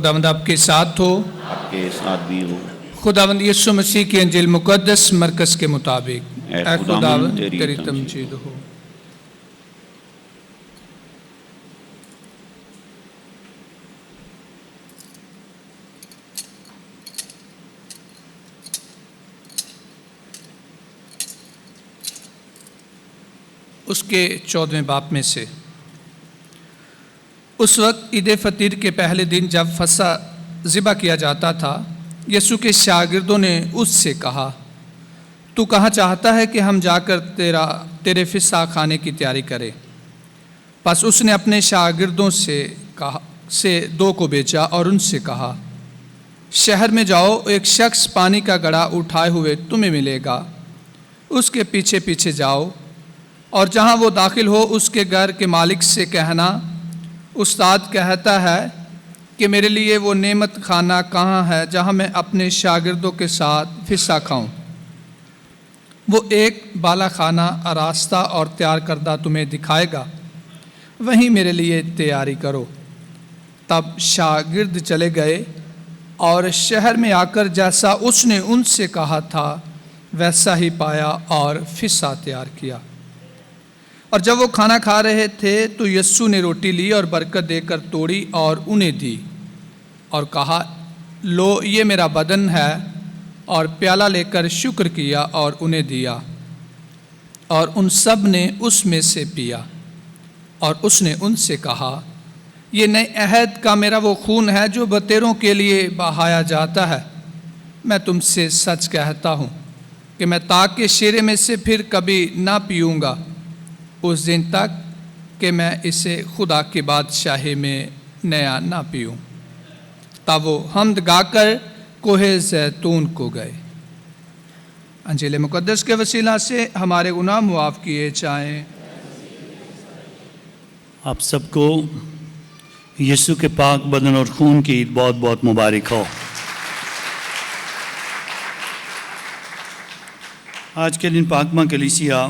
खुदावंद आपके साथ हो, आपके साथ भी हो। खुदावंद यीशु मसीह की अंजील मुकद्दस मरकज़ के मुताबिक ऐ खुदावंद तेरी तमजीद हो। उसके 14वें बाब में से। उस वक्त ईद फतीर के पहले दिन जब फसा ज़िबा किया जाता था, यीशु के शागिर्दों ने उससे कहा, तू कहाँ चाहता है कि हम जाकर तेरे फिसा खाने की तैयारी करें? बस उसने अपने शागिर्दों से 2 को भेजा और उनसे कहा, शहर में जाओ, एक शख्स पानी का घड़ा उठाए हुए तुम्हें मिलेगा, उसके पीछे पीछे जाओ और जहाँ वो दाखिल हो उसके घर के मालिक से कहना, उस्ताद कहता है कि मेरे लिए वो नेमत खाना कहाँ है जहाँ मैं अपने शागिर्दों के साथ फिसा खाऊं। वो एक बाला खाना आरास्ता और तैयार करदा तुम्हें दिखाएगा, वहीं मेरे लिए तैयारी करो। तब शागिर्द चले गए और शहर में आकर जैसा उसने उनसे कहा था वैसा ही पाया और फिसा तैयार किया। और जब वो खाना खा रहे थे तो यीशु ने रोटी ली और बरकत देकर तोड़ी और उन्हें दी और कहा, लो ये मेरा बदन है। और प्याला लेकर शुक्र किया और उन्हें दिया और उन सब ने उसमें से पिया। और उसने उनसे कहा, ये नए अहद का मेरा वो खून है जो बतेरों के लिए बहाया जाता है। मैं तुमसे सच कहता हूँ कि मैं ताक के शीरे में से फिर कभी ना पीऊँगा उस दिन तक कि मैं इसे खुदा की बादशाही में नया ना पीऊँ। तब वो हम्द गाकर कोहे ज़ैतून को गए। अंजील मुकद्दस के वसीला से हमारे गुनाह मुआफ़ किए जाएं। आप सबको यीशु के पाक बदन और खून की ईद बहुत बहुत मुबारक हो। आज के दिन पाकमा कलीसिया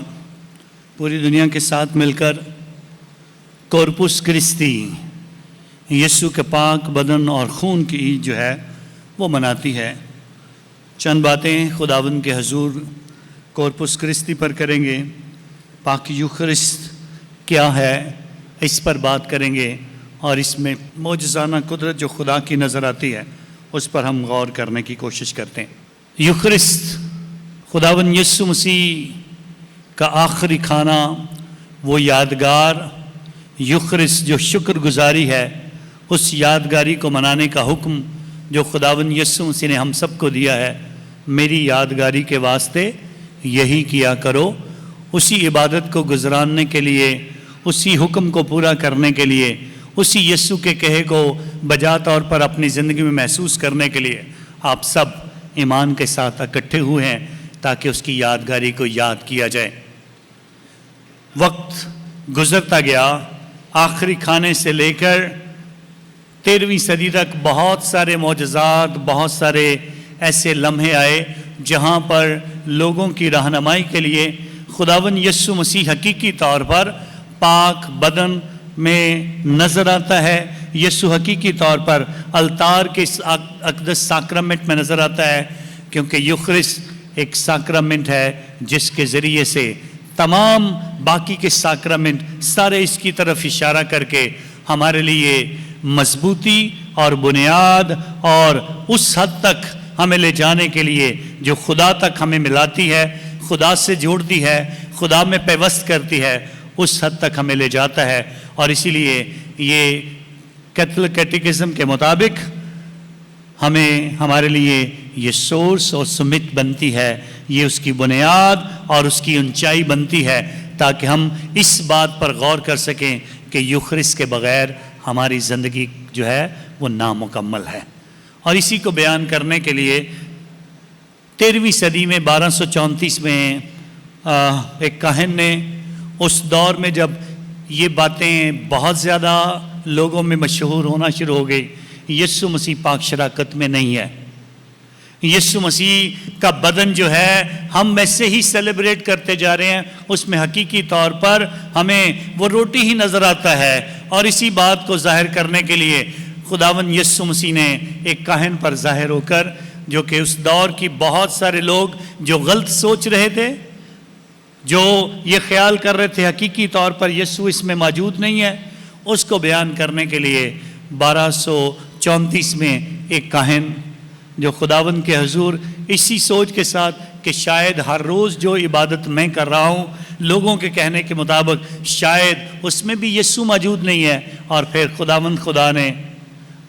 पूरी दुनिया के साथ मिलकर कॉर्पस क्रिस्टी यीशु के पाक बदन और खून की ईद जो है वो मनाती है। चंद बातें खुदावंद के हजूर कॉर्पस क्रिस्टी पर करेंगे। पाक यूखरिस्त क्या है इस पर बात करेंगे और इसमें मौजज़ाना कुदरत जो खुदा की नज़र आती है उस पर हम गौर करने की कोशिश करते हैं। यूखरिस्त खुदावंद यीशु मसीह का आखिरी खाना, वो यादगार यूखरिस्त जो शुक्रगुजारी है, उस यादगारी को मनाने का हुक्म जो खुदावंद यीशु मसीह ने हम सबको दिया है, मेरी यादगारी के वास्ते यही किया करो। उसी इबादत को गुजरानने के लिए, उसी हुक्म को पूरा करने के लिए, उसी यीशु के कहे को बजा तौर पर अपनी ज़िंदगी में महसूस करने के लिए आप सब ईमान के साथ इकट्ठे हुए हैं ताकि उसकी यादगारी को याद किया जाए। वक्त गुजरता गया, आखिरी खाने से लेकर 13वीं सदी तक बहुत सारे मौजज़ात, बहुत सारे ऐसे लम्हे आए जहाँ पर लोगों की रहनुमाई के लिए खुदावंद यीशु मसीह हकीकी तौर पर पाक बदन में नज़र आता है। यीशु हकीकी तौर पर अलतार के अक़दस साक्रमेंट में नज़र आता है, क्योंकि यूखरिस्त एक साक्रमेंट है जिसके ज़रिए से तमाम बाकी के साक्रमेंट सारे इसकी तरफ इशारा करके हमारे लिए मजबूती और बुनियाद और उस हद तक हमें ले जाने के लिए जो खुदा तक हमें मिलाती है, खुदा से जोड़ती है, खुदा में पेवस्त करती है, उस हद तक हमें ले जाता है। और इसीलिए ये कैथोलिक कैटेकिज्म के मुताबिक हमें हमारे लिए ये सोर्स और सुमित बनती है, ये उसकी बुनियाद और उसकी ऊंचाई बनती है, ताकि हम इस बात पर गौर कर सकें कि यूखरिस्त के बग़ैर हमारी ज़िंदगी जो है वो नामुकम्मल है। और इसी को बयान करने के लिए 13वीं सदी में 1234 में एक काहिन ने, उस दौर में जब ये बातें बहुत ज़्यादा लोगों में मशहूर होना शुरू हो गई, यीशु मसीह पाक शराकत में नहीं है, यीशु मसीह का बदन जो है हम वैसे ही सेलिब्रेट करते जा रहे हैं, उसमें हकीकी तौर पर हमें वो रोटी ही नज़र आता है। और इसी बात को जाहिर करने के लिए خداوند یسوع مسیح نے ایک کاہن پر ظاہر ہو کر، جو کہ اس دور کی بہت سارے لوگ جو غلط سوچ رہے تھے، جو یہ خیال کر رہے تھے حقیقی طور پر یسوع اس میں موجود نہیں ہے، اس کو بیان کرنے کے لیے 1234 میں ایک کاہن جو خداوند کے حضور اسی سوچ کے ساتھ کہ شاید ہر روز جو عبادت میں کر رہا ہوں لوگوں کے کہنے کے مطابق شاید اس میں بھی یسوع موجود نہیں ہے، اور پھر خداوند خدا نے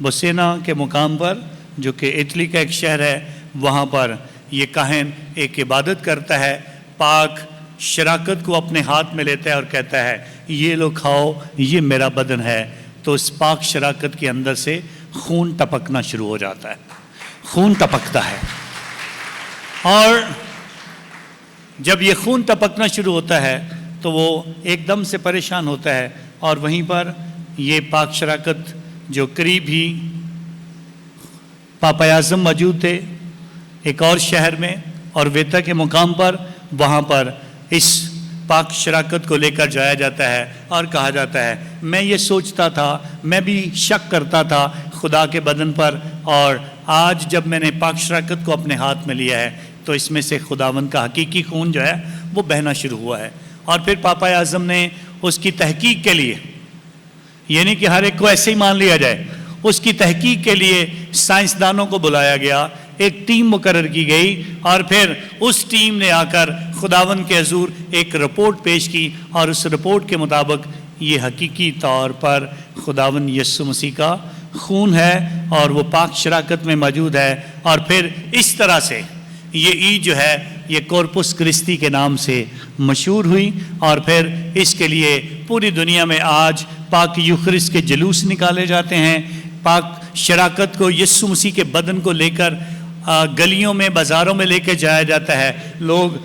بوسینا کے مقام پر، جو کہ اٹلی کا ایک شہر ہے، وہاں پر یہ کاہن ایک عبادت کرتا ہے، پاک شراکت کو اپنے ہاتھ میں لیتا ہے اور کہتا ہے یہ لو کھاؤ، یہ میرا بدن ہے۔ تو اس پاک شراکت کے اندر سے خون ٹپکنا شروع ہو جاتا ہے، خون ٹپکتا ہے، اور جب یہ خون ٹپکنا شروع ہوتا ہے تو وہ ایک دم سے پریشان ہوتا ہے، اور وہیں پر یہ پاک شراکت جو قریب ہی پاپا اعظم موجود تھے ایک اور شہر میں اور ویتا کے مقام پر، وہاں پر اس پاک شراکت کو لے کر جایا جاتا ہے اور کہا جاتا ہے میں یہ سوچتا تھا، میں بھی شک کرتا تھا خدا کے بدن پر، اور آج جب میں نے پاک شراکت کو اپنے ہاتھ میں لیا ہے تو اس میں سے خداوند کا حقیقی خون جو ہے وہ بہنا شروع ہوا ہے۔ اور پھر پاپا اعظم نے اس کی تحقیق کے لیے، یعنی کہ ہر ایک کو ایسے ہی مان لیا جائے، اس کی تحقیق کے لیے سائنسدانوں کو بلایا گیا، ایک ٹیم مقرر کی گئی، اور پھر اس ٹیم نے آ کر خداوند کے حضور ایک رپورٹ پیش کی، اور اس رپورٹ کے مطابق یہ حقیقی طور پر خداوند یسوع مسیح کا خون ہے اور وہ پاک شراکت میں موجود ہے۔ اور پھر اس طرح سے یہ عید جو ہے یہ کورپس کرسٹی کے نام سے مشہور ہوئی، اور پھر اس کے لیے پوری دنیا میں آج پاک یوخرسٹ کے جلوس نکالے جاتے ہیں، پاک شراکت کو، یسوع مسیح کے بدن کو لے کر گلیوں میں، بازاروں میں لے کے جایا جاتا ہے، لوگ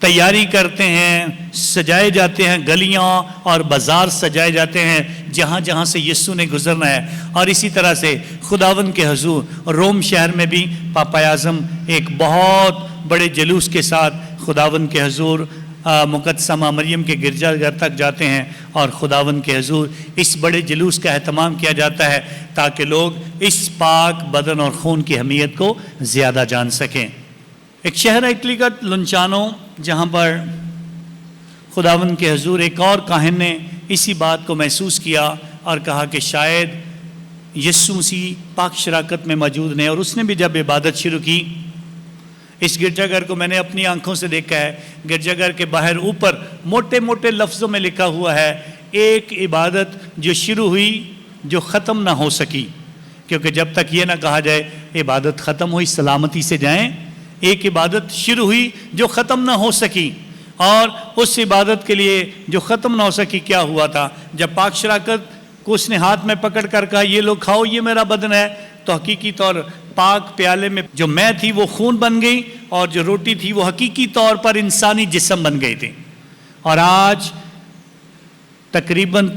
تیاری کرتے ہیں، سجائے جاتے ہیں، گلیاں اور بازار سجائے جاتے ہیں جہاں جہاں سے یسوع نے گزرنا ہے۔ اور اسی طرح سے خداوند کے حضور روم شہر میں بھی پاپا اعظم ایک بہت بڑے جلوس کے ساتھ خداوند کے حضور مقدسہ ماں مریم کے گرجا گھر تک جاتے ہیں، اور خداوند کے حضور اس بڑے جلوس کا اہتمام کیا جاتا ہے تاکہ لوگ اس پاک بدن اور خون کی اہمیت کو زیادہ جان سکیں۔ ایک شہر ہے اٹلی کا لنچانو، جہاں پر خداوند کے حضور ایک اور کاہن نے اسی بات کو محسوس کیا اور کہا کہ شاید یسوع مسیح پاک شراکت میں موجود نہیں، اور اس نے بھی جب عبادت شروع کی، اس گرجا گھر کو میں نے اپنی آنکھوں سے دیکھا ہے، گرجا گھر کے باہر اوپر موٹے موٹے لفظوں میں لکھا ہوا ہے ایک عبادت جو شروع ہوئی جو ختم نہ ہو سکی، کیونکہ جب تک یہ نہ کہا جائے عبادت ختم ہوئی سلامتی سے جائیں، ایک عبادت شروع ہوئی جو ختم نہ ہو سکی، اور اس عبادت کے لیے جو ختم نہ ہو سکی کیا ہوا تھا؟ جب پاک شراکت کو اس نے ہاتھ میں پکڑ کر کہا یہ لوگ کھاؤ، یہ میرا بدن ہے، تو حقیقی طور پاک پیالے میں جو میں تھی وہ خون بن گئی، اور جو روٹی تھی وہ حقیقی طور پر انسانی جسم بن گئی تھی۔ اور آج تقریباً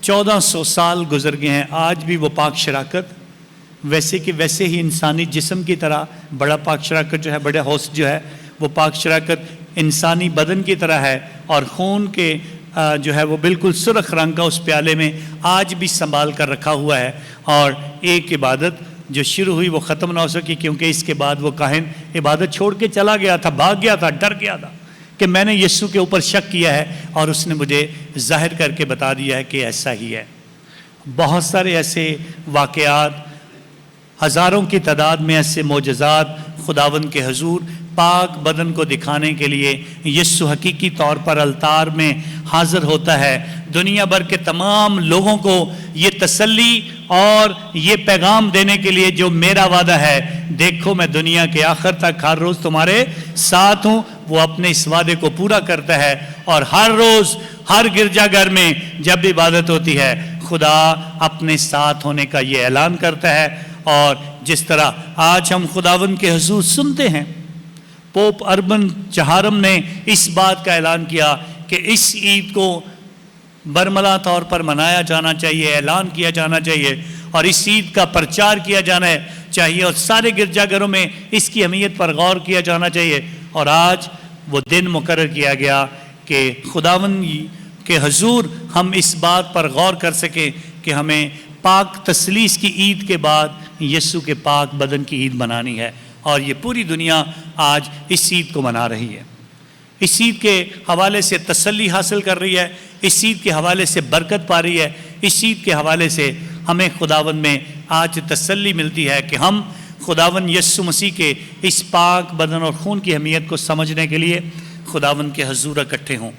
1400 سال گزر گئے ہیں، آج بھی وہ پاک شراکت ویسے کہ ویسے ہی انسانی جسم کی طرح، بڑا پاک شراکت جو ہے، بڑا ہوسٹ جو ہے، وہ پاک شراکت انسانی بدن کی طرح ہے، اور خون کے جو ہے وہ بالکل سرخ رنگ کا اس پیالے میں آج بھی سنبھال کر رکھا ہوا ہے۔ اور ایک عبادت جو شروع ہوئی وہ ختم نہ ہو سکی، کیونکہ اس کے بعد وہ کاہن عبادت چھوڑ کے چلا گیا تھا، بھاگ گیا تھا، ڈر گیا تھا کہ میں نے یسوع کے اوپر شک کیا ہے، اور اس نے مجھے ظاہر کر کے بتا دیا ہے کہ ایسا ہی ہے۔ بہت سارے ایسے واقعات، ہزاروں کی تعداد میں ایسے معجزات خداوند کے حضور پاک بدن کو دکھانے کے لیے یسوع حقیقی طور پر التار میں حاضر ہوتا ہے، دنیا بھر کے تمام لوگوں کو یہ تسلی اور یہ پیغام دینے کے لیے جو میرا وعدہ ہے، دیکھو میں دنیا کے آخر تک ہر روز تمہارے ساتھ ہوں، وہ اپنے اس وعدے کو پورا کرتا ہے۔ اور ہر روز ہر گرجا گھر میں جب عبادت ہوتی ہے خدا اپنے ساتھ ہونے کا یہ اعلان کرتا ہے۔ اور جس طرح آج ہم خداوند کے حضور سنتے ہیں، پوپ اربن چہارم نے اس بات کا اعلان کیا کہ اس عید کو برملا طور پر منایا جانا چاہیے، اعلان کیا جانا چاہیے، اور اس عید کا پرچار کیا جانا چاہیے، اور سارے گرجا گھروں میں اس کی اہمیت پر غور کیا جانا چاہیے۔ اور آج وہ دن مقرر کیا گیا کہ خداوند کے حضور ہم اس بات پر غور کر سکیں کہ ہمیں पाक तसलीस की ईद के बाद यीशु के पाक बदन की ईद मनानी है, और ये पूरी दुनिया आज इस ईद को मना रही है। इस ईद के हवाले से तसल्ली हासिल कर रही है, इस ईद के हवाले से बरकत पा रही है, इस ईद के हवाले से हमें खुदावन में आज तसल्ली मिलती है कि हम खुदावन यीशु मसीह के इस पाक बदन और खून की अहमियत को समझने के लिए खुदावन के हजूर इकट्ठे हों।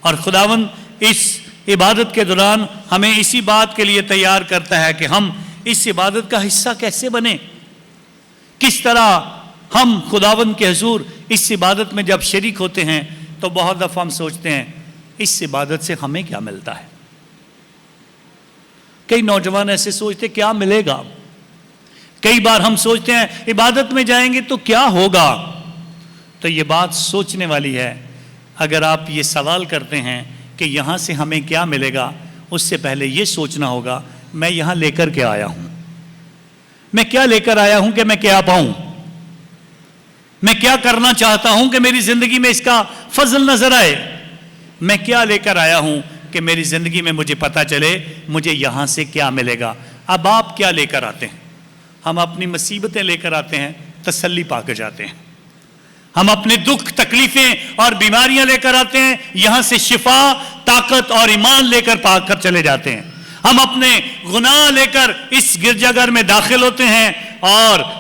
और खुदावन इस इबादत के दौरान हमें इसी बात के लिए तैयार करता है कि हम इस इबादत का हिस्सा कैसे बने, किस तरह हम खुदावन के हजूर इस इबादत में जब शरीक होते हैं तो बहुत दफ़ा हम सोचते हैं इस इबादत से हमें क्या मिलता है। कई नौजवान ऐसे सोचते क्या मिलेगा, कई बार हम सोचते हैं इबादत में जाएंगे तो क्या होगा। तो ये बात सोचने वाली है। अगर आप ये सवाल करते हैं कि यहाँ से हमें क्या मिलेगा, उससे पहले ये सोचना होगा मैं यहाँ लेकर के आया हूँ, मैं क्या लेकर आया हूँ कि मैं क्या पाऊँ, मैं क्या करना चाहता हूँ कि मेरी ज़िंदगी में इसका फजल नज़र आए, मैं क्या लेकर आया हूँ कि मेरी ज़िंदगी में मुझे पता चले मुझे यहाँ से क्या मिलेगा। अब आप क्या लेकर आते हैं? हम अपनी मुसीबतें लेकर आते हैं, तसल्ली पाकर जाते हैं। हम अपने दुख तकलीफें और बीमारियां लेकर आते हैं, यहां से शिफा ताकत और ईमान लेकर पाकर चले जाते हैं। हम अपने गुनाह लेकर इस गिरजाघर में दाखिल होते हैं, और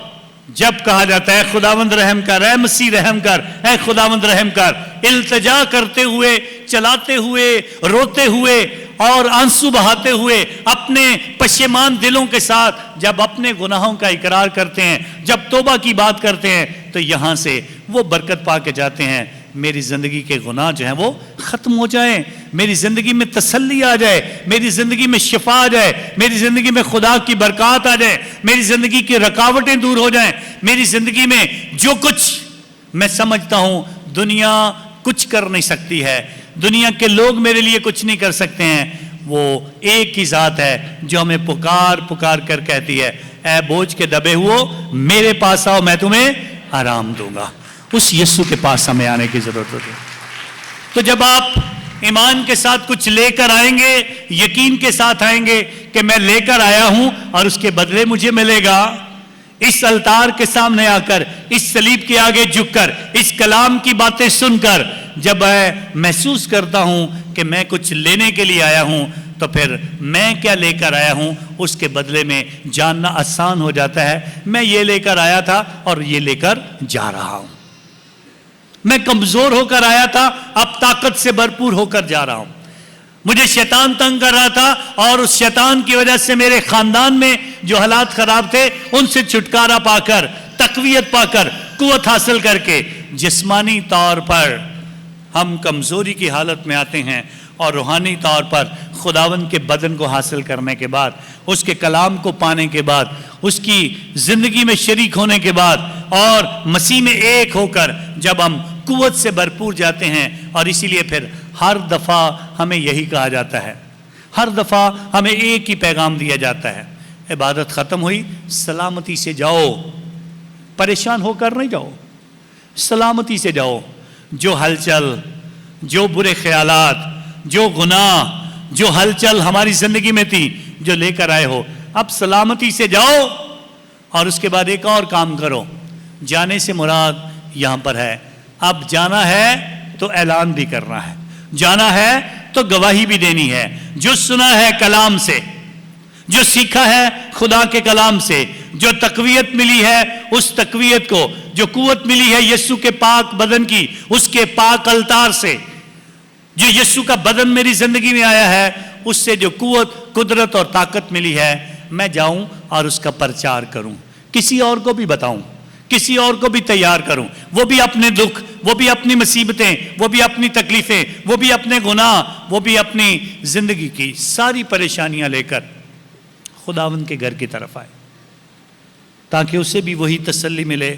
जब कहा जाता है खुदावंद रहम कर, ऐ मसीह रहम कर, ऐ खुदावंद रहम कर, इल्तिजा करते हुए, चलाते हुए, रोते हुए और आंसू बहाते हुए अपने पशेमान दिलों के साथ जब अपने गुनाहों का इकरार करते हैं, जब तौबा की बात करते हैं, तो यहाँ से वो बरकत पा के जाते हैं। मेरी ज़िंदगी के गुनाह जो हैं वो ख़त्म हो जाएं, मेरी ज़िंदगी में तसल्ली आ जाए, मेरी ज़िंदगी में शिफा आ जाए, मेरी ज़िंदगी में खुदा की बरकत आ जाए, मेरी ज़िंदगी की रुकावटें दूर हो जाएं, मेरी ज़िंदगी में जो कुछ मैं समझता हूँ दुनिया कुछ कर नहीं सकती है, दुनिया के लोग मेरे लिए कुछ नहीं कर सकते हैं, वो एक ही ज़ात है जो हमें पुकार पुकार कर कहती है, ऐ बोझ के दबे हुओ मेरे पास आओ, मैं तुम्हें आराम दूंगा। उस यीशु के पास हमें आने की ज़रूरत होती है। तो जब आप ईमान के साथ कुछ लेकर आएंगे, यकीन के साथ आएंगे कि मैं लेकर आया हूं और उसके बदले मुझे मिलेगा, इस अलतार के सामने आकर, इस सलीब के आगे झुककर, इस कलाम की बातें सुनकर जब मैं महसूस करता हूं कि मैं कुछ लेने के लिए आया हूं, तो फिर मैं क्या लेकर आया हूं उसके बदले में जानना आसान हो जाता है। मैं ये लेकर आया था और ये लेकर जा रहा हूं। मैं कमजोर होकर आया था, अब ताकत से भरपूर होकर जा रहा हूं। मुझे शैतान तंग कर रहा था और उस शैतान की वजह से मेरे खानदान में जो हालात खराब थे उनसे छुटकारा पाकर, तकवीयत पाकर, कुव्वत हासिल करके जिस्मानी तौर पर हम कमजोरी की हालत में आते हैं, और रूहानी तौर पर खुदावन के बदन को हासिल करने के बाद, उसके कलाम को पाने के बाद, उसकी ज़िंदगी में शरीक होने के बाद और मसीह में एक होकर जब हम कुव्वत से भरपूर जाते हैं, और इसीलिए फिर हर दफ़ा हमें यही कहा जाता है, हर दफ़ा हमें एक ही पैगाम दिया जाता है, इबादत ख़त्म हुई सलामती से जाओ, परेशान होकर नहीं जाओ, सलामती से जाओ। जो हलचल, जो बुरे ख्यालात, जो गुनाह, जो हलचल हमारी ज़िंदगी में थी, जो लेकर आए हो, अब सलामती से जाओ। और उसके बाद एक और काम करो, जाने से मुराद यहाँ पर है, अब जाना है तो ऐलान भी करना है, जाना है तो गवाही भी देनी है। जो सुना है कलाम से, जो सीखा है खुदा के कलाम से, जो तकवीयत मिली है उस तकवीयत को, जो कुव्वत मिली है यीशु के पाक बदन की, उसके पाक अलतार से, जो यीशु का बदन मेरी जिंदगी में आया है, उससे जो कुव्वत, कुदरत और ताकत मिली है, मैं जाऊं और उसका प्रचार करूं, किसी और को भी बताऊं, किसी और को भी तैयार करूं, वो भी अपने दुख, वो भी अपनी मुसीबतें, वो भी अपनी तकलीफें, वो भी अपने गुनाह, वो भी अपनी जिंदगी की सारी परेशानियां लेकर खुदावंद के घर की तरफ आए, ताकि उसे भी वही तसल्ली मिले,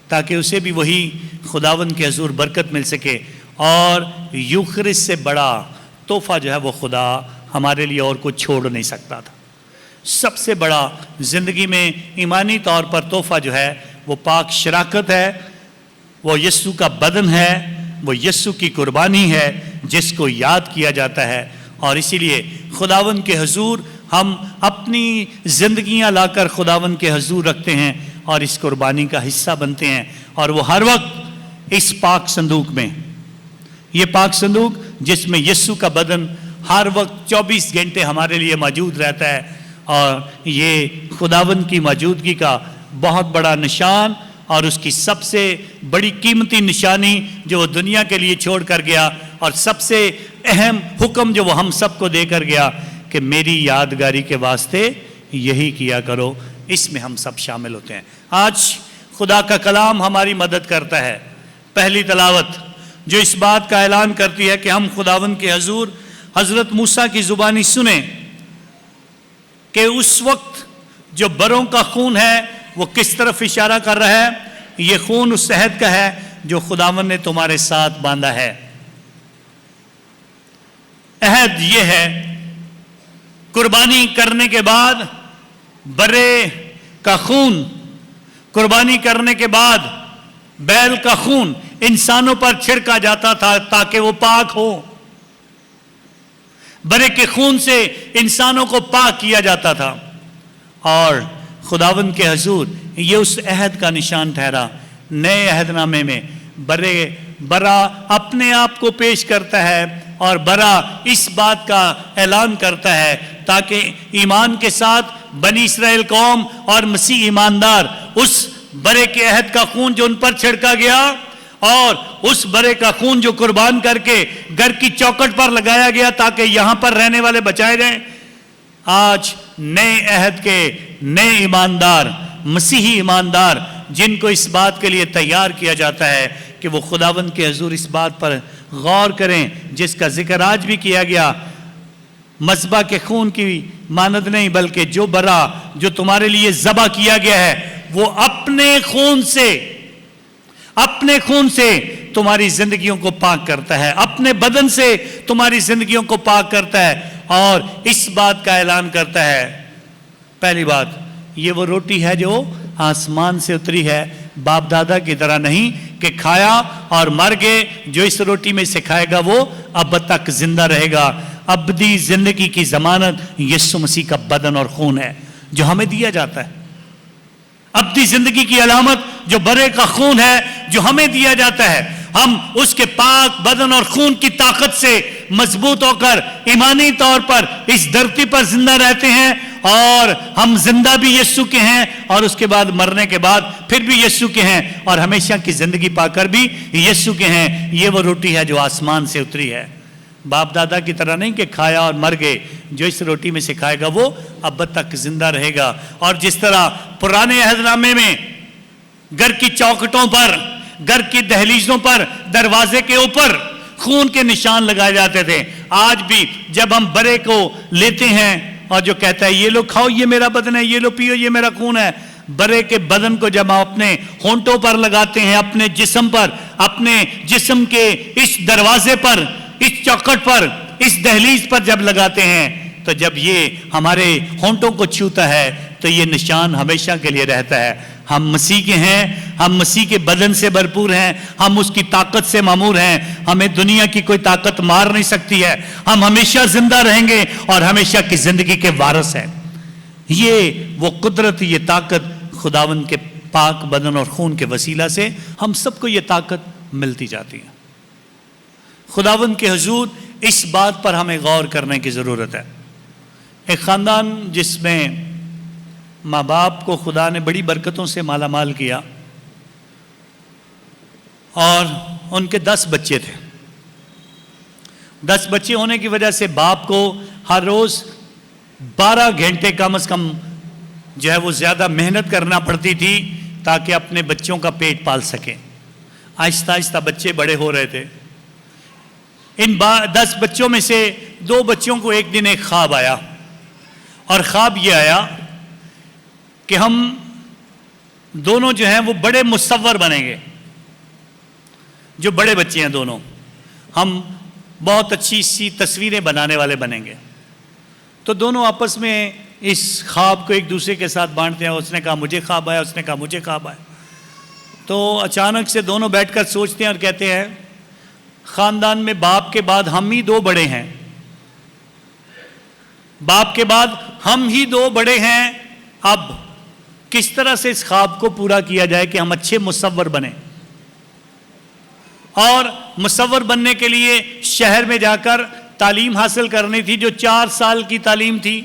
ताकि उसे भी वही खुदावंद के हुजूर बरकत मिल सके। और यूखरिस्त से बड़ा तोहफा जो है वो खुदा हमारे लिए और कुछ छोड़ नहीं सकता था। सबसे बड़ा ज़िंदगी में ईमानी तौर पर तोहफा जो है वो पाक शराकत है, वो यीशु का बदन है, वो यीशु की कुर्बानी है जिसको याद किया जाता है। और इसीलिए खुदावंद के हुजूर ہم اپنی زندگیاں لا کر خداوند کے حضور رکھتے ہیں اور اس قربانی کا حصہ بنتے ہیں، اور وہ ہر وقت اس پاک صندوق میں، یہ پاک صندوق جس میں یسوع کا بدن ہر وقت 24 گھنٹے ہمارے لیے موجود رہتا ہے، اور یہ خداوند کی موجودگی کا بہت بڑا نشان اور اس کی سب سے بڑی قیمتی نشانی جو وہ دنیا کے لیے چھوڑ کر گیا، اور سب سے اہم حکم جو وہ ہم سب کو دے کر گیا کہ میری یادگاری کے واسطے یہی کیا کرو، اس میں ہم سب شامل ہوتے ہیں۔ آج خدا کا کلام ہماری مدد کرتا ہے۔ پہلی تلاوت جو اس بات کا اعلان کرتی ہے کہ ہم خداوند کے حضور حضرت موسیٰ کی زبانی سنیں کہ اس وقت جو بروں کا خون ہے وہ کس طرف اشارہ کر رہا ہے؟ یہ خون اس عہد کا ہے جو خداوند نے تمہارے ساتھ باندھا ہے۔ عہد یہ ہے، قربانی کرنے کے بعد برے کا خون، قربانی کرنے کے بعد بیل کا خون انسانوں پر چھڑکا جاتا تھا تاکہ وہ پاک ہو۔ برے کے خون سے انسانوں کو پاک کیا جاتا تھا، اور خداوند کے حضور یہ اس عہد کا نشان ٹھہرا۔ نئے عہد نامے میں برا اپنے آپ کو پیش کرتا ہے، اور برا اس بات کا اعلان کرتا ہے تاکہ ایمان کے ساتھ بنی اسرائیل قوم اور مسیح ایماندار اس برے کے عہد کا خون جو ان پر چھڑکا گیا، اور اس برے کا خون جو قربان کر کے گھر کی چوکٹ پر لگایا گیا تاکہ یہاں پر رہنے والے بچائے جائیں، آج نئے عہد کے نئے ایماندار، مسیحی ایماندار، جن کو اس بات کے لیے تیار کیا جاتا ہے کہ وہ خداوند کے حضور اس بات پر غور کریں جس کا ذکر آج بھی کیا گیا، مذبح کے خون کی مانند نہیں بلکہ جو برا جو تمہارے لیے ذبح کیا گیا ہے وہ اپنے خون سے تمہاری زندگیوں کو پاک کرتا ہے، اپنے بدن سے تمہاری زندگیوں کو پاک کرتا ہے، اور اس بات کا اعلان کرتا ہے۔ پہلی بات، یہ وہ روٹی ہے جو آسمان سے اتری ہے، باپ دادا کی طرح نہیں کہ کھایا اور مر گئے، جو اس روٹی میں سے کھائے گا وہ اب تک زندہ رہے گا۔ ابدی زندگی کی ضمانت یسوع مسیح کا بدن اور خون ہے جو ہمیں دیا جاتا ہے۔ ابدی زندگی کی علامت جو برے کا خون ہے جو ہمیں دیا جاتا ہے، ہم اس کے پاک بدن اور خون کی طاقت سے مضبوط ہو کر ایمانی طور پر اس دھرتی پر زندہ رہتے ہیں، اور ہم زندہ بھی یسوع کے ہیں، اور اس کے بعد مرنے کے بعد پھر بھی یسوع کے ہیں، اور ہمیشہ کی زندگی پا کر بھی یسوع کے ہیں۔ یہ وہ روٹی ہے جو آسمان سے اتری ہے، باپ دادا کی طرح نہیں کہ کھایا اور مر گئے، جو اس روٹی میں سے کھائے گا وہ اب تک زندہ رہے گا۔ اور جس طرح پرانے عہد نامے میں گھر کی چوکھٹوں پر، گھر کی دہلیزوں پر، دروازے کے اوپر خون کے نشان لگائے جاتے تھے، آج بھی جب ہم برے کو لیتے ہیں اور جو کہتا ہے یہ لو کھاؤ یہ میرا بدن ہے، یہ لو پیو یہ میرا خون ہے، برے کے بدن کو جب ہم اپنے ہونٹوں پر لگاتے ہیں، اپنے جسم پر، اپنے جسم کے اس دروازے پر، اس چوکھٹ پر، اس دہلیز پر جب لگاتے ہیں، تو جب یہ ہمارے ہونٹوں کو چھوتا ہے تو یہ نشان ہمیشہ کے لیے رہتا ہے۔ ہم مسیح کے ہیں، ہم مسیح کے بدن سے بھرپور ہیں، ہم اس کی طاقت سے معمور ہیں، ہمیں دنیا کی کوئی طاقت مار نہیں سکتی ہے، ہم ہمیشہ زندہ رہیں گے اور ہمیشہ کی زندگی کے وارث ہیں۔ یہ وہ قدرت، یہ طاقت خداوند کے پاک بدن اور خون کے وسیلہ سے ہم سب کو یہ طاقت ملتی جاتی ہے۔ خداوند کے حضور اس بات پر ہمیں غور کرنے کی ضرورت ہے۔ ایک خاندان جس میں ماں باپ کو خدا نے بڑی برکتوں سے مالا مال کیا، اور ان کے 10 بچے تھے۔ 10 بچے ہونے کی وجہ سے باپ کو ہر روز 12 گھنٹے کم از کم جو ہے وہ زیادہ محنت کرنا پڑتی تھی تاکہ اپنے بچوں کا پیٹ پال سکیں۔ آہستہ آہستہ بچے بڑے ہو رہے تھے۔ ان 10 بچوں میں سے 2 بچوں کو ایک دن ایک خواب آیا، اور خواب یہ آیا کہ ہم دونوں جو ہیں وہ بڑے مصور بنیں گے۔ جو بڑے بچے ہیں دونوں، ہم بہت اچھی سی تصویریں بنانے والے بنیں گے۔ تو دونوں آپس میں اس خواب کو ایک دوسرے کے ساتھ بانٹتے ہیں۔ اس نے کہا مجھے خواب آیا، اس نے کہا مجھے خواب آیا۔ تو اچانک سے دونوں بیٹھ کر سوچتے ہیں اور کہتے ہیں خاندان میں باپ کے بعد ہم ہی 2 بڑے ہیں، باپ کے بعد हम ही दो बड़े हैं, अब किस तरह से इस ख्वाब को पूरा किया जाए कि हम अच्छे मुसव्वर बने। और मुसव्वर बनने के लिए शहर में जाकर तालीम हासिल करनी थी, जो 4 साल की तालीम थी,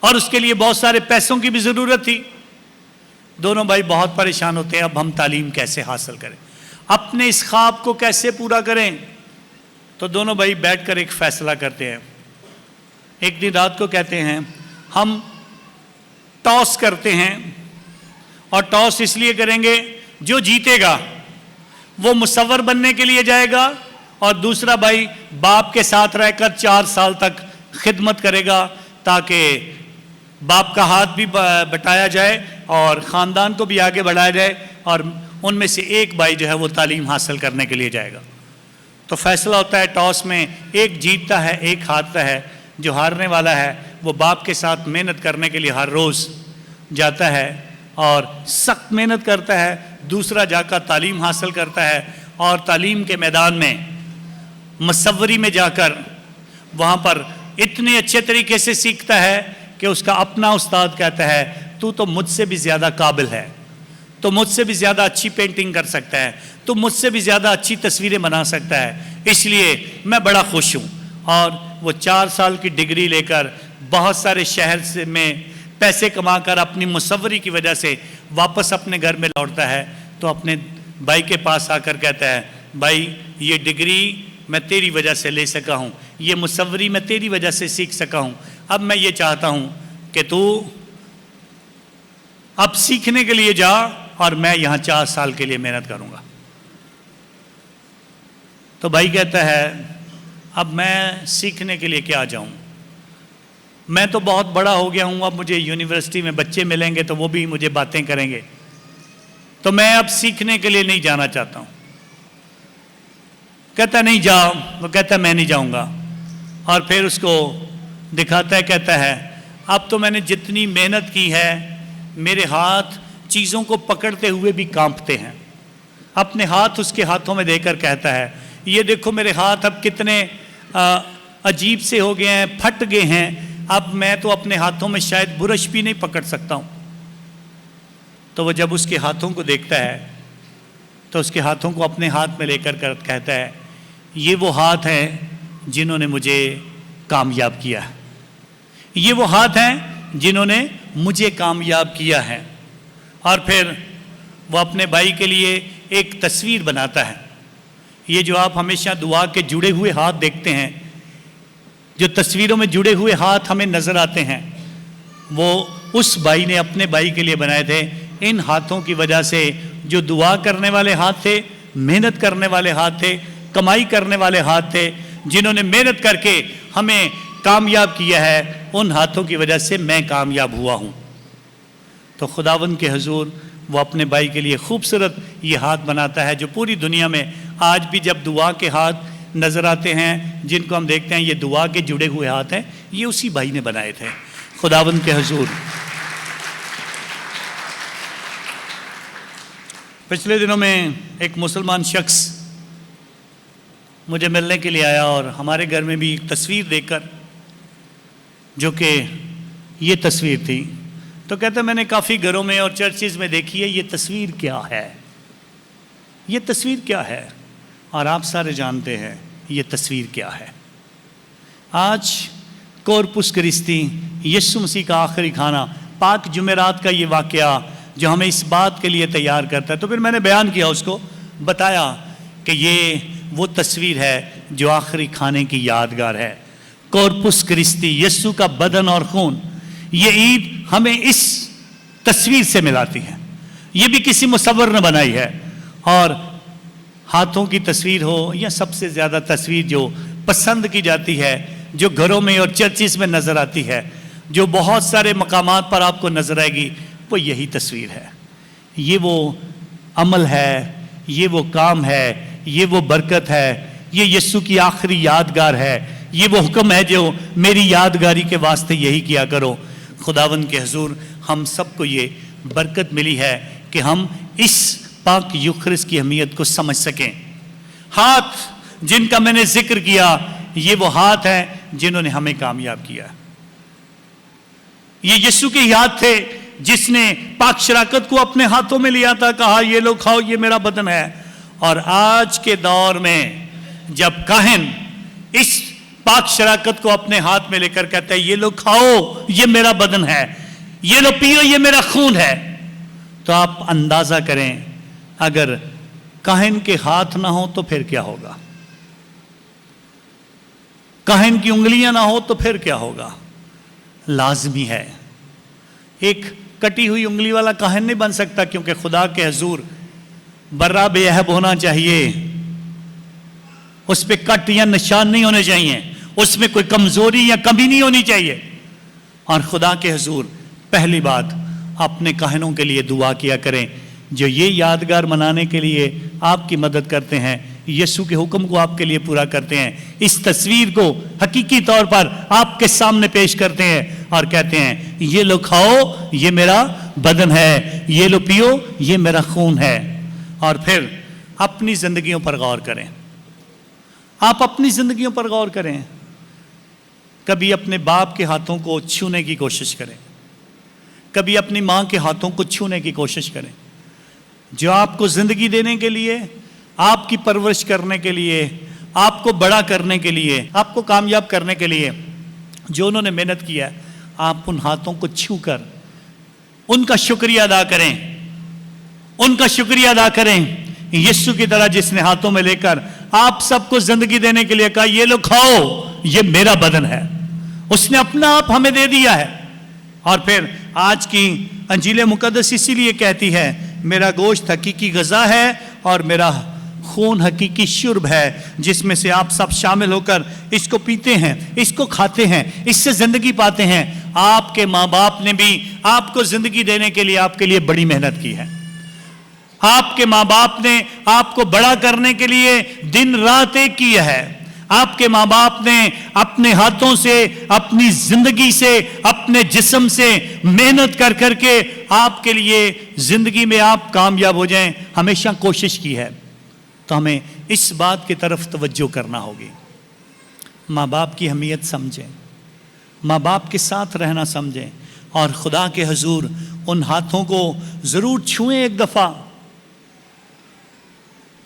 और उसके लिए बहुत सारे पैसों की भी ज़रूरत थी। दोनों भाई बहुत परेशान होते हैं, अब हम तालीम कैसे हासिल करें, अपने इस ख्वाब को कैसे पूरा करें। तो दोनों भाई बैठकर एक फ़ैसला करते हैं। एक दिन रात को कहते हैं हम टॉस करते हैं, और टॉस इसलिए करेंगे जो जीतेगा वो मुसव्वर बनने के लिए जाएगा, और दूसरा भाई बाप के साथ रहकर 4 साल तक खिदमत करेगा, ताकि बाप का हाथ भी बटाया जाए और ख़ानदान को भी आगे बढ़ाया जाए, और उनमें से एक भाई जो है वो तालीम हासिल करने के लिए जाएगा। तो फैसला होता है टॉस में, एक जीतता है एक हारता है। जो हारने वाला है वो बाप के साथ मेहनत करने के लिए हर रोज़ जाता है और सख्त मेहनत करता है, दूसरा जाकर तालीम हासिल करता है, और तालीम के मैदान में मुसव्वरी में जाकर वहाँ पर इतने अच्छे तरीके से सीखता है कि उसका अपना उस्ताद कहता है तू तो मुझसे भी ज़्यादा काबिल है, तो मुझसे भी ज़्यादा अच्छी पेंटिंग कर सकता है, तो मुझसे भी ज़्यादा अच्छी तस्वीरें बना सकता है, इसलिए मैं बड़ा खुश हूँ। और वो 4 साल की डिग्री लेकर बहुत सारे शहर से में पैसे कमाकर अपनी मुसव्वरी की वजह से वापस अपने घर में लौटता है। तो अपने भाई के पास आकर कहता है भाई ये डिग्री मैं तेरी वजह से ले सका हूँ, ये मुसव्वरी मैं तेरी वजह से सीख सका हूँ, अब मैं ये चाहता हूँ कि तू अब सीखने के लिए जा और मैं यहाँ 4 साल के लिए मेहनत करूँगा। तो भाई कहता है अब मैं सीखने के लिए क्या जाऊँ, मैं तो बहुत बड़ा हो गया हूँ, अब मुझे यूनिवर्सिटी में बच्चे मिलेंगे तो वो भी मुझे बातें करेंगे, तो मैं अब सीखने के लिए नहीं जाना चाहता हूँ। कहता नहीं जाओ, वो कहता मैं नहीं जाऊँगा, और फिर उसको दिखाता है, कहता है अब तो मैंने जितनी मेहनत की है मेरे हाथ चीज़ों को पकड़ते हुए भी कांपते हैं। अपने हाथ उसके हाथों में देकर कहता है ये देखो मेरे हाथ अब कितने अजीब से हो गए हैं, फट गए हैं, अब मैं तो अपने हाथों में शायद बुरश भी नहीं पकड़ सकता हूँ। तो वो जब उसके हाथों को देखता है तो उसके हाथों को अपने हाथ में लेकर कहता है ये वो हाथ हैं जिन्होंने मुझे कामयाब किया है, ये वो हाथ हैं जिन्होंने मुझे कामयाब किया है। और फिर वो अपने भाई के लिए एक तस्वीर बनाता है। ये जो आप हमेशा दुआ के जुड़े हुए हाथ देखते हैं, जो तस्वीरों में जुड़े हुए हाथ हमें नज़र आते हैं, वो उस भाई ने अपने भाई के लिए बनाए थे। इन हाथों की वजह से जो दुआ करने वाले हाथ थे, मेहनत करने वाले हाथ थे, कमाई करने वाले हाथ थे, जिन्होंने मेहनत करके हमें कामयाब किया है, उन हाथों की वजह से मैं कामयाब हुआ हूँ। तो खुदावंद के हुजूर वो अपने भाई के लिए खूबसूरत ये हाथ बनाता है, जो पूरी दुनिया में आज भी जब दुआ के हाथ नज़र आते हैं, जिनको हम देखते हैं ये दुआ के जुड़े हुए हाथ हैं, ये उसी भाई ने बनाए थे। खुदावंद के हुजूर पिछले दिनों में एक मुसलमान शख्स मुझे मिलने के लिए आया, और हमारे घर में भी एक तस्वीर देखकर, जो कि ये तस्वीर थी, तो कहता मैंने काफ़ी घरों में और चर्चेज़ में देखी है, ये तस्वीर क्या है, ये तस्वीर क्या है। और आप सारे जानते हैं ये तस्वीर क्या है। आज कॉर्पस क्रिस्टी, यीशु मसीह का आखिरी खाना, पाक जुमेरात का ये वाक़या जो हमें इस बात के लिए तैयार करता है। तो फिर मैंने बयान किया, उसको बताया कि ये वो तस्वीर है जो आखिरी खाने की यादगार है। कॉर्पस क्रिस्टी, यीशु का बदन और खून, ये ईद हमें इस तस्वीर से मिलाती है। ये भी किसी मुसव्वर ने बनाई है। और हाथों की तस्वीर हो या सबसे ज़्यादा तस्वीर जो पसंद की जाती है, जो घरों में और चर्चिस में नज़र आती है, जो बहुत सारे मकामात पर आपको नज़र आएगी, वो यही तस्वीर है। ये वो अमल है, ये वो काम है, ये वो बरकत है, ये यीशु की आखिरी यादगार है, ये वो हुक्म है जो मेरी यादगारी के वास्ते यही किया करो। खुदावंद के हुजूर हम सबको ये बरकत मिली है कि हम इस पाक यूखरिस की अहमियत को समझ सकें। हाथ जिनका मैंने जिक्र किया, ये वो हाथ हैं जिन्होंने हमें कामयाब किया। ये यीशु के याद थे जिसने पाक शराकत को अपने हाथों में लिया था, कहा ये लो खाओ ये मेरा बदन है। और आज के दौर में जब काहिन इस पाक शराकत को अपने हाथ में लेकर कहता है ये लो खाओ ये मेरा बदन है, ये लो पियो ये मेरा खून है, तो आप अंदाजा करें अगर काहिन के हाथ ना हो तो फिर क्या होगा, काहिन की उंगलियां ना हो तो फिर क्या होगा। लाजमी है, एक कटी हुई उंगली वाला काहिन नहीं बन सकता, क्योंकि खुदा के हजूर बर्रा बेअहब होना चाहिए, उस पे कट या निशान नहीं होने चाहिए, उसमें कोई कमजोरी या कमी नहीं होनी चाहिए। और खुदा के हजूर पहली बात अपने काहिनों के लिए दुआ किया करें जो ये यादगार मनाने के लिए आपकी मदद करते हैं, यीशु के हुक्म को आपके लिए पूरा करते हैं, इस तस्वीर को हकीकी तौर पर आपके सामने पेश करते हैं और कहते हैं ये लो खाओ ये मेरा बदन है, ये लो पियो ये मेरा खून है। और फिर अपनी जिंदगियों पर गौर करें, आप अपनी जिंदगियों पर गौर करें, कभी अपने बाप के हाथों को छूने की कोशिश करें, कभी अपनी मां के हाथों को छूने की कोशिश करें, जो आपको जिंदगी देने के लिए, आपकी परवरिश करने के लिए, आपको बड़ा करने के लिए, आपको कामयाब करने के लिए जो उन्होंने मेहनत किया है, आप उन हाथों को छूकर उनका शुक्रिया अदा करें, उनका शुक्रिया अदा करें यीशु की तरह जिसने हाथों में लेकर आप सबको जिंदगी देने के लिए कहा ये लो खाओ ये मेरा बदन है, उसने अपना आप हमें दे दिया है। और फिर आज की अंजील मुकद्दस इसीलिए कहती है मेरा गोश्त हकीकी गज़ा है और मेरा खून हकीकी शुर्ब है, जिसमें से आप सब शामिल होकर इसको पीते हैं, इसको खाते हैं, इससे जिंदगी पाते हैं। आपके माँ बाप ने भी आपको जिंदगी देने के लिए आपके लिए बड़ी मेहनत की है, आपके माँ बाप ने आपको बड़ा करने के लिए दिन रात एक किया है, आपके माँ बाप ने अपने हाथों से, अपनी जिंदगी से, अपने जिस्म से मेहनत कर करके आपके लिए जिंदगी में आप कामयाब हो जाएं हमेशा कोशिश की है। तो हमें इस बात की तरफ तवज्जो करना होगी, माँ बाप की अहमियत समझें, माँ बाप के साथ रहना समझें और खुदा के हजूर उन हाथों को जरूर छुएं, एक दफा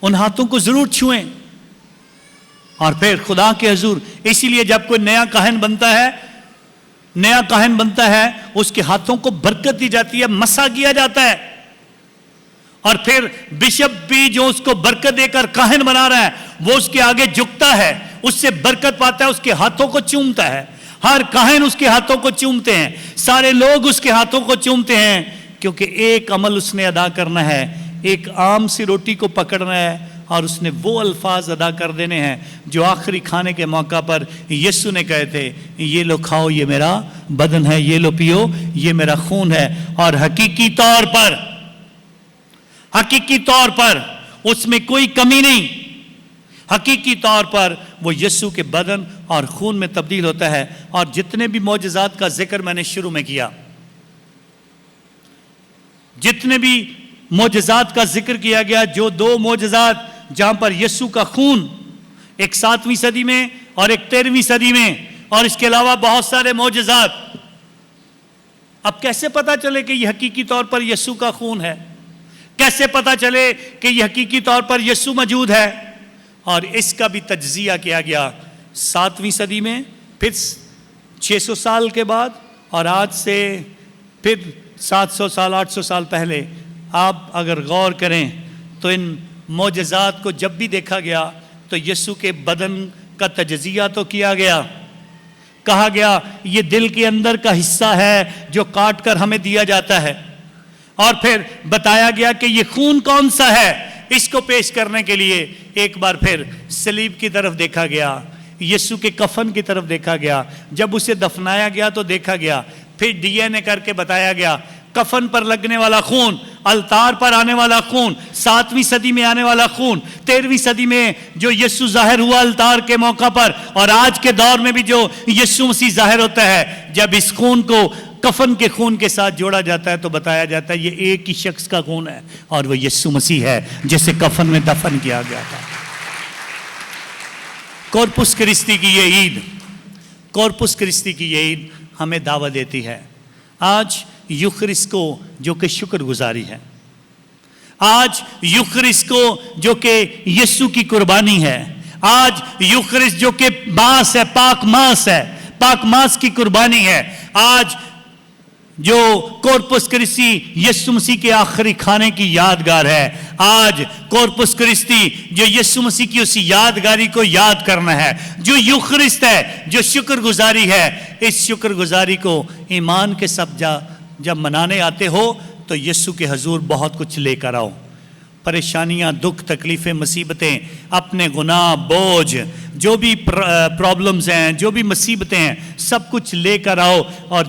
उन हाथों को जरूर छुएं। और फिर खुदा के हजूर, इसीलिए जब कोई नया काहिन बनता है, नया काहिन बनता है उसके हाथों को बरकत दी जाती है, मसा किया जाता है, और फिर बिशप भी जो उसको बरकत देकर काहिन बना रहा है वो उसके आगे झुकता है, उससे बरकत पाता है, उसके हाथों को चूमता है। हर काहिन उसके हाथों को चूमते हैं, सारे लोग उसके हाथों को चूमते हैं, क्योंकि एक अमल उसने अदा करना है, एक आम सी रोटी को पकड़ना है और उसने वो अल्फाज अदा कर देने हैं जो आखिरी खाने के मौका पर यीशु ने कहे थे ये लो खाओ ये मेरा बदन है, ये लो पियो ये मेरा खून है। और हकीकी तौर पर उसमें कोई कमी नहीं, हकीकी तौर पर वो यीशु के बदन और खून में तब्दील होता है। और जितने भी मौजज़ात का जिक्र मैंने शुरू में किया, जितने भी मौजज़ात का जिक्र किया गया, जो दो मौजज़ात जहां पर यीशु का खून एक 7वीं सदी में और एक 13वीं सदी में, और इसके अलावा बहुत सारे मौजज़ात, अब कैसे पता चले कि यह हकीकी तौर पर यीशु का खून है, कैसे पता चले कि यह हकीकी तौर पर यीशु मौजूद है। और इसका भी तज्जिया किया गया 7वीं सदी में, फिर 600 साल के बाद, और आज से फिर 700 साल 800 साल पहले। आप अगर गौर करें तो इन मौजज़ात को जब भी देखा गया तो यीशु के बदन का तज्जिया तो किया गया, कहा गया ये दिल के अंदर का हिस्सा है जो काट कर हमें दिया जाता है, और फिर बताया गया कि ये खून कौन सा है। इसको पेश करने के लिए एक बार फिर सलीब की तरफ देखा गया, यीशु के कफन की तरफ देखा गया, जब उसे दफनाया गया तो देखा गया, फिर डीएनए करके बताया गया कफन पर लगने वाला खून, अलतार पर आने वाला खून, 7वीं सदी में आने वाला खून, 13वीं सदी में जो यीशु जाहिर हुआ अलतार के मौका पर, और आज के दौर में भी जो यीशु मसीह जाहिर होता है, जब इस खून को कफन के खून के साथ जोड़ा जाता है तो बताया जाता है ये एक ही शख्स का खून है और वो यीशु मसीह है जिसे कफन में दफन किया गया था। कॉर्पुस क्रिस्टी की ये ईद, कॉर्पुस क्रिस्टी की ये ईद हमें दावत देती है آج یوخرس کو جو کہ شکر گزاری ہے، آج یوخرس کو جو کہ یسوع کی قربانی ہے، آج یوخرس جو کہ ماس ہے، پاک ماس ہے، پاک ماس کی قربانی ہے، آج جو کورپس کرسٹی یسوع مسیح کے آخری کھانے کی یادگار ہے، آج کورپس کرسٹی جو یسوع مسیح کی اس یادگاری کو یاد کرنا ہے، جو یوخرست ہے، جو شکر گزاری ہے، اس شکر گزاری کو ایمان کے سب جب منانے آتے ہو تو یسوع کے حضور بہت کچھ لے کر آؤ، پریشانیاں، دکھ، تکلیفیں، مصیبتیں، اپنے گناہ، بوجھ، جو بھی پرابلمز ہیں، جو بھی مصیبتیں ہیں، سب کچھ لے کر آؤ، اور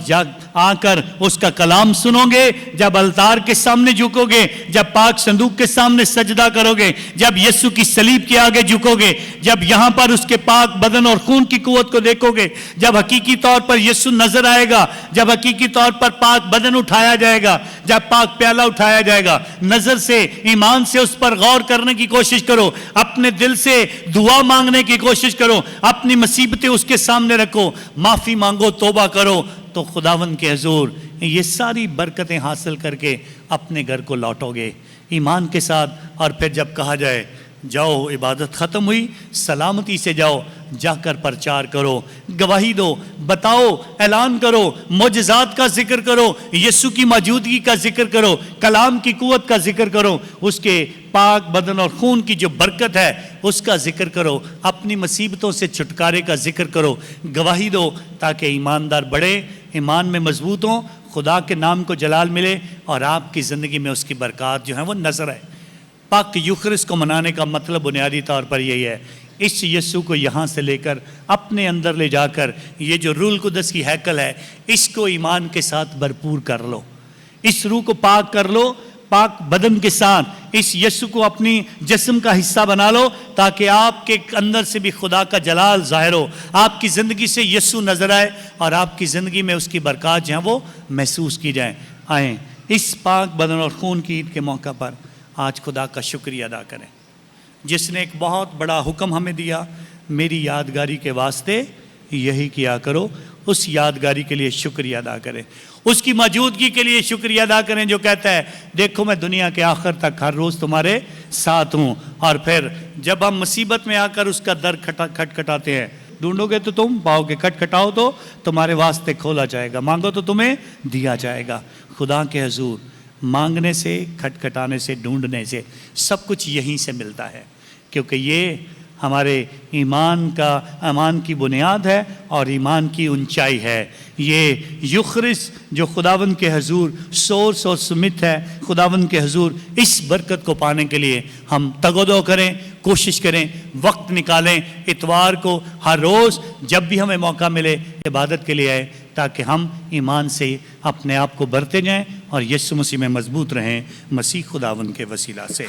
آ کر اس کا کلام سنو گے، جب التار کے سامنے جھکو گے، جب پاک صندوق کے سامنے سجدہ کرو گے، جب یسوع کی صلیب کے آگے جھکو گے، جب یہاں پر اس کے پاک بدن اور خون کی قوت کو دیکھو گے، جب حقیقی طور پر یسوع نظر آئے گا، جب حقیقی طور پر پاک بدن اٹھایا جائے گا، جب پاک پیالہ اٹھایا جائے گا، نظر سے، ایمان سے اس پر غور کرنے کی کوشش کرو، اپنے دل سے دعا مانگنے کی کوشش کرو، اپنی مصیبتیں اس کے سامنے رکھو، معافی مانگو، توبہ کرو، تو خداوند کے حضور یہ ساری برکتیں حاصل کر کے اپنے گھر کو لوٹو گے ایمان کے ساتھ۔ اور پھر جب کہا جائے جاؤ، عبادت ختم ہوئی، سلامتی سے جاؤ، جا کر پرچار کرو، گواہی دو، بتاؤ، اعلان کرو، معجزات کا ذکر کرو، یسوع کی موجودگی کا ذکر کرو، کلام کی قوت کا ذکر کرو، اس کے پاک بدن اور خون کی جو برکت ہے اس کا ذکر کرو، اپنی مصیبتوں سے چھٹکارے کا ذکر کرو، گواہی دو، تاکہ ایماندار بڑھے، ایمان میں مضبوط ہوں، خدا کے نام کو جلال ملے، اور آپ کی زندگی میں اس کی برکات جو ہیں وہ نظر آئے۔ پاک یوخرس کو منانے کا مطلب بنیادی طور پر یہی ہے، اس یسوع کو یہاں سے لے کر اپنے اندر لے جا کر یہ جو روح القدس کی ہیکل ہے اس کو ایمان کے ساتھ بھرپور کر لو، اس روح کو پاک کر لو، پاک بدن کے ساتھ اس یسوع کو اپنی جسم کا حصہ بنا لو، تاکہ آپ کے اندر سے بھی خدا کا جلال ظاہر ہو، آپ کی زندگی سے یسوع نظر آئے، اور آپ کی زندگی میں اس کی برکات جو ہیں وہ محسوس کی جائیں۔ آئیں اس پاک بدن اور خون کی عید کے موقع پر آج خدا کا شکریہ ادا کریں، جس نے ایک بہت بڑا حکم ہمیں دیا، میری یادگاری کے واسطے یہی کیا کرو۔ اس یادگاری کے لیے شکریہ ادا کریں، اس کی موجودگی کے لیے شکریہ ادا کریں جو کہتا ہے دیکھو میں دنیا کے آخر تک ہر روز تمہارے ساتھ ہوں۔ اور پھر جب ہم مصیبت میں آ کر اس کا در کھٹکھٹاتے ہیں، ڈھونڈو گے تو تم پاؤ گے، کھٹکھٹاؤ تو تمہارے واسطے کھولا جائے گا، مانگو تو تمہیں دیا جائے گا۔ خدا کے حضور مانگنے سے، کھٹکھٹانے سے، ڈھونڈنے سے سب کچھ یہیں سے ملتا ہے، کیونکہ یہ ہمارے ایمان کی بنیاد ہے اور ایمان کی اونچائی ہے۔ یہ یوخرس جو خداوند کے حضور سورس اور سمت ہے، خداوند کے حضور اس برکت کو پانے کے لیے ہم تگودو کریں، کوشش کریں، وقت نکالیں، اتوار کو ہر روز جب بھی ہمیں موقع ملے عبادت کے لیے آئے، تاکہ ہم ایمان سے اپنے آپ کو بڑھتے جائیں اور یسوع مسیح میں مضبوط رہیں، مسیح خداوند کے وسیلہ سے۔